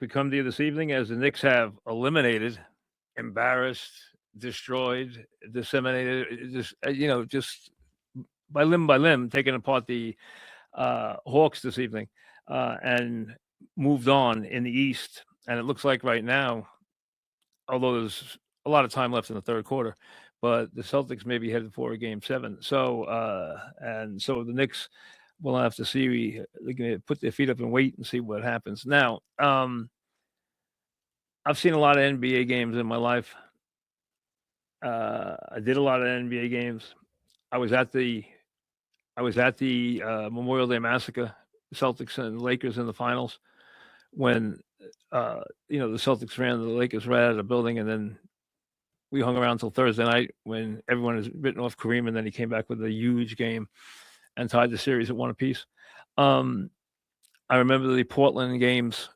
we come to you this evening as the Knicks have eliminated, embarrassed, destroyed, disseminated, just by limb, taking apart the Hawks this evening, and moved on in the East. And it looks like right now, although there's a lot of time left in the third quarter, but the Celtics may be headed for a Game 7. So the Knicks will have to see. They're going to put their feet up and wait and see what happens. Now, I've seen a lot of NBA games in my life. I did a lot of NBA games. I was at the Memorial Day Massacre, Celtics and Lakers in the finals, when the Celtics ran the Lakers right out of the building, and then we hung around until Thursday night when everyone has written off Kareem, and then he came back with a huge game and tied the series at one apiece. I remember the Portland games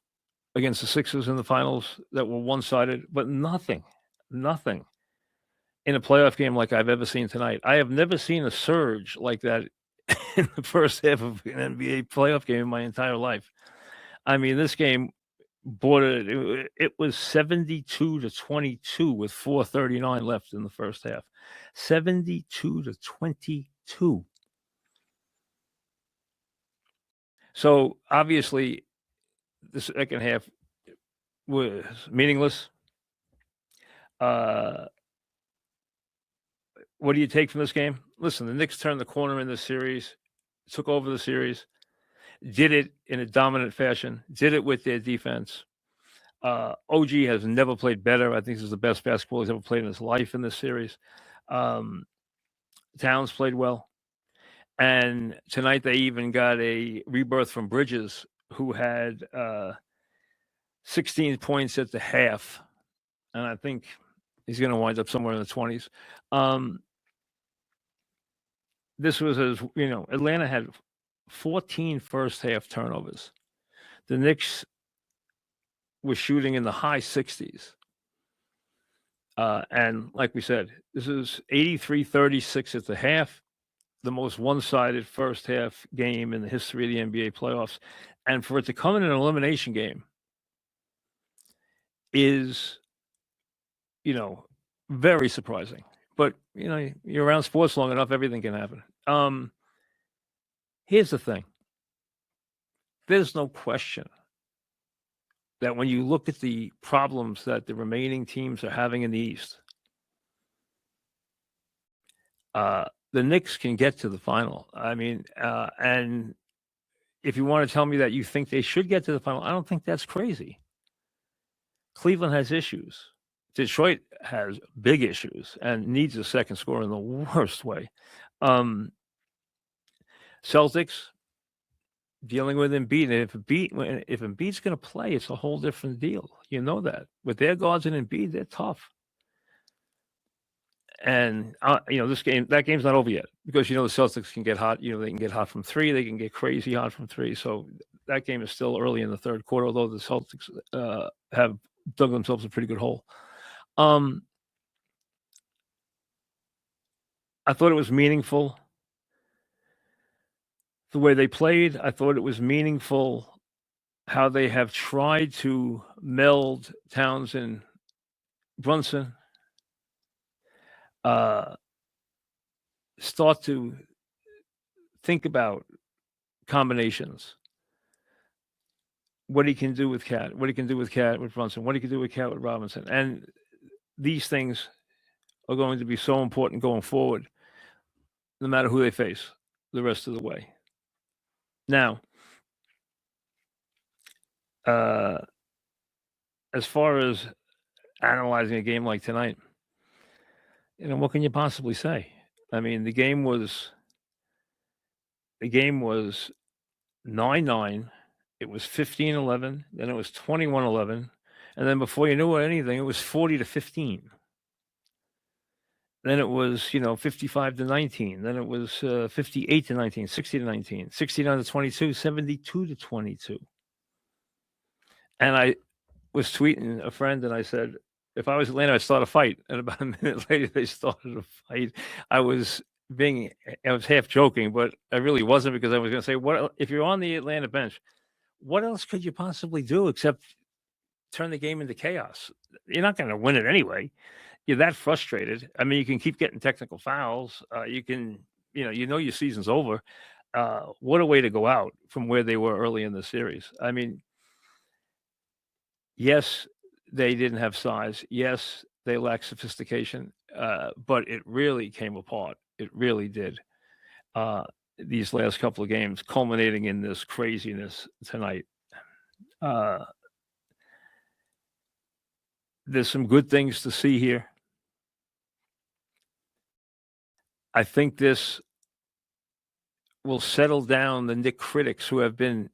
against the Sixers in the finals that were one-sided, but nothing in a playoff game like I've ever seen tonight. I have never seen a surge like that in the first half of an NBA playoff game in my entire life. I mean, this game bordered. It was 72-22 with 4:39 left in the first half. 72-22. So obviously, the second half was meaningless. What do you take from this game? Listen, the Knicks turned the corner in this series, took over the series, did it in a dominant fashion, did it with their defense. OG has never played better. I think this is the best basketball he's ever played in his life in this series. Towns played well. And tonight they even got a rebirth from Bridges, who had 16 points at the half. And I think he's going to wind up somewhere in the 20s. This was Atlanta had 14 first half turnovers. The Knicks were shooting in the high 60s. And like we said, this is 83-36 at the half, the most one-sided first half game in the history of the NBA playoffs. And for it to come in an elimination game is, very surprising. But, you're around sports long enough, everything can happen. Here's the thing. There's no question that when you look at the problems that the remaining teams are having in the East, the Knicks can get to the final. I mean, and if you want to tell me that you think they should get to the final, I don't think that's crazy. Cleveland has issues. Detroit has big issues and needs a second scorer in the worst way. Celtics dealing with Embiid. And if Embiid's going to play, it's a whole different deal. You know that. With their guards and Embiid, they're tough. And, that game's not over yet because, the Celtics can get hot. They can get hot from three. They can get crazy hot from three. So that game is still early in the third quarter, although the Celtics have dug themselves a pretty good hole. I thought it was meaningful the way they played. I thought it was meaningful how they have tried to meld Towns and Brunson, start to think about combinations. What he can do with Cat, what he can do with Brunson, what he can do with Cat with Robinson. And these things are going to be so important going forward, no matter who they face the rest of the way. Now, as far as analyzing a game like tonight, what can you possibly say? I mean, the game was 9-9. It was 15-11. Then it was 21-11. And then before you knew anything, it was 40-15. Then it was, 55-19. Then it was 58-19, 60-19, 69-22, 72-22. And I was tweeting a friend and I said, if I was Atlanta, I'd start a fight. And about a minute later, they started a fight. I was half joking, but I really wasn't, because I was going to say, what if you're on the Atlanta bench, what else could you possibly do except turn the game into chaos. You're not going to win it anyway. You're that frustrated. I mean, you can keep getting technical fouls. You can, your season's over. What a way to go out from where they were early in the series. I mean, yes, they didn't have size. Yes, they lacked sophistication, but it really came apart. It really did. These last couple of games, culminating in this craziness tonight. There's some good things to see here. I think this will settle down the Knicks critics who have been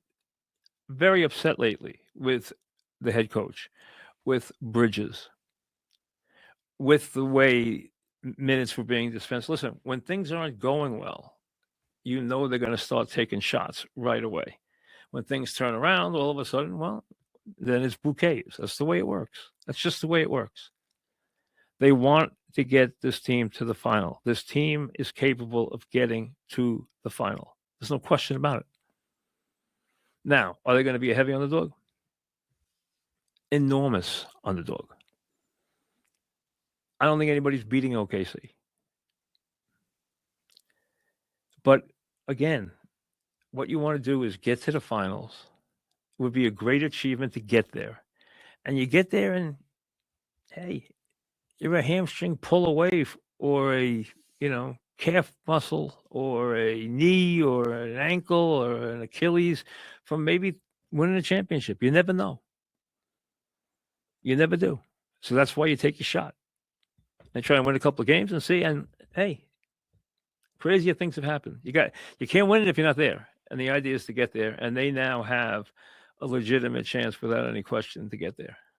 very upset lately with the head coach, with Bridges, with the way minutes were being dispensed. Listen, when things aren't going well, they're going to start taking shots right away. When things turn around, all of a sudden, well, then it's bouquets. That's the way it works. That's just the way it works. They want to get this team to the final. This team is capable of getting to the final. There's no question about it. Now, are they going to be a heavy underdog? Enormous underdog. I don't think anybody's beating OKC. But again, what you want to do is get to the finals. It would be a great achievement to get there. And you get there and, hey, you're a hamstring pull away or a, calf muscle or a knee or an ankle or an Achilles from maybe winning a championship. You never know. You never do. So that's why you take your shot and try and win a couple of games and see. And hey, crazier things have happened. You can't win it if you're not there. And the idea is to get there. And they now have a legitimate chance without any question to get there.